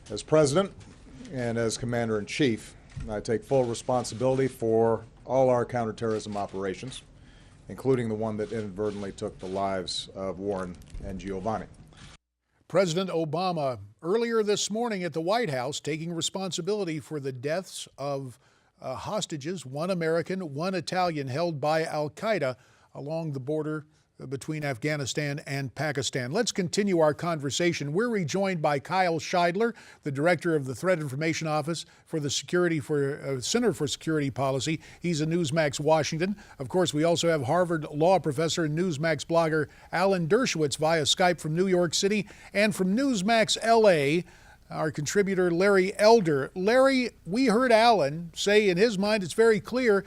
As President and as Commander-in-Chief, I take full responsibility for all our counterterrorism operations, including the one that inadvertently took the lives of Warren and Giovanni. President Obama earlier this morning at the White House taking responsibility for the deaths of hostages, one American, one Italian, held by al-Qaida along the border between Afghanistan and Pakistan. Let's continue our conversation. We're rejoined by Kyle Shideler, the director of the Threat Information Office for the Center for Security Policy. He's in Newsmax, Washington. Of course, we also have Harvard law professor and Newsmax blogger Alan Dershowitz via Skype from New York City, and from Newsmax LA, our contributor Larry Elder. Larry, we heard Alan say in his mind it's very clear,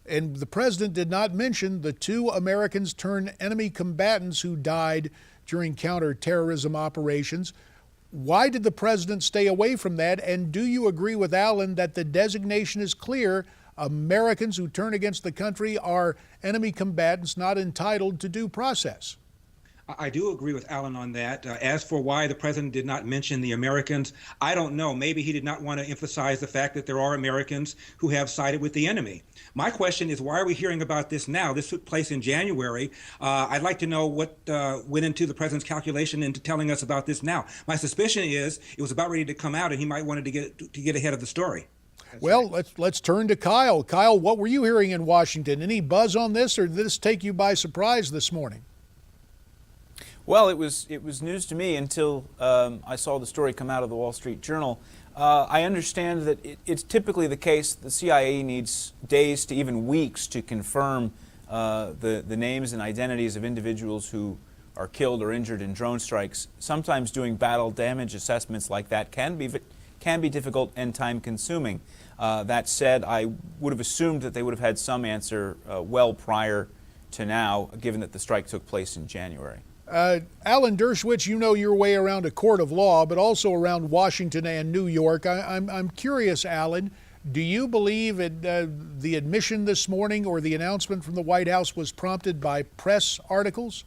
and the president did not mention the two Americans turned enemy combatants who died during counterterrorism operations. Why did the president stay away from that? And do you agree with Alan that the designation is clear? Americans who turn against the country are enemy combatants, not entitled to due process. I do agree with Alan on that. As for why the president did not mention the Americans, I don't know. Maybe he did not want to emphasize the fact that there are Americans who have sided with the enemy. My question is, why are we hearing about this now? This took place in January. I'd like to know what went into the president's calculation into telling us about this now. My suspicion is it was about ready to come out, and he might wanted to get ahead of the story. Well, let's turn to Kyle. Kyle, what were you hearing in Washington? Any buzz on this, or did this take you by surprise this morning? Well, it was news to me until I saw the story come out of the Wall Street Journal. I understand that it's typically the case the CIA needs days to even weeks to confirm the names and identities of individuals who are killed or injured in drone strikes. Sometimes doing battle damage assessments like that can be difficult and time-consuming. That said, I would have assumed that they would have had some answer well prior to now, given that the strike took place in January. Alan Dershowitz, you know your way around a court of law, but also around Washington and New York. I'm curious, Alan, do you believe the admission this morning or the announcement from the White House was prompted by press articles?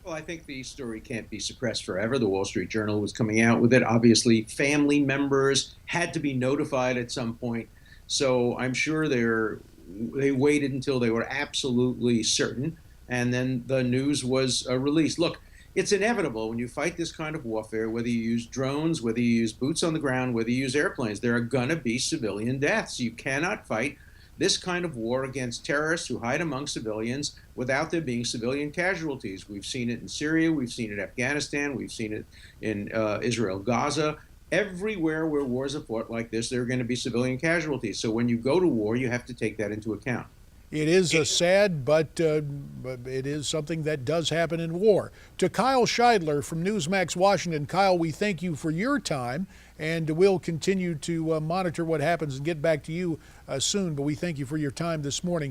Well, I think the story can't be suppressed forever. The Wall Street Journal was coming out with it. Obviously, family members had to be notified at some point. So I'm sure they waited until they were absolutely certain. And then the news was released. Look, it's inevitable when you fight this kind of warfare, whether you use drones, whether you use boots on the ground, whether you use airplanes, there are going to be civilian deaths. You cannot fight this kind of war against terrorists who hide among civilians without there being civilian casualties. We've seen it in Syria, we've seen it in Afghanistan, we've seen it in Israel, Gaza. Everywhere where wars are fought like this, there are going to be civilian casualties. So when you go to war, you have to take that into account. It is sad, but it is something that does happen in war. To Kyle Shideler from Newsmax, Washington. Kyle, we thank you for your time, and we'll continue to monitor what happens and get back to you soon. But we thank you for your time this morning.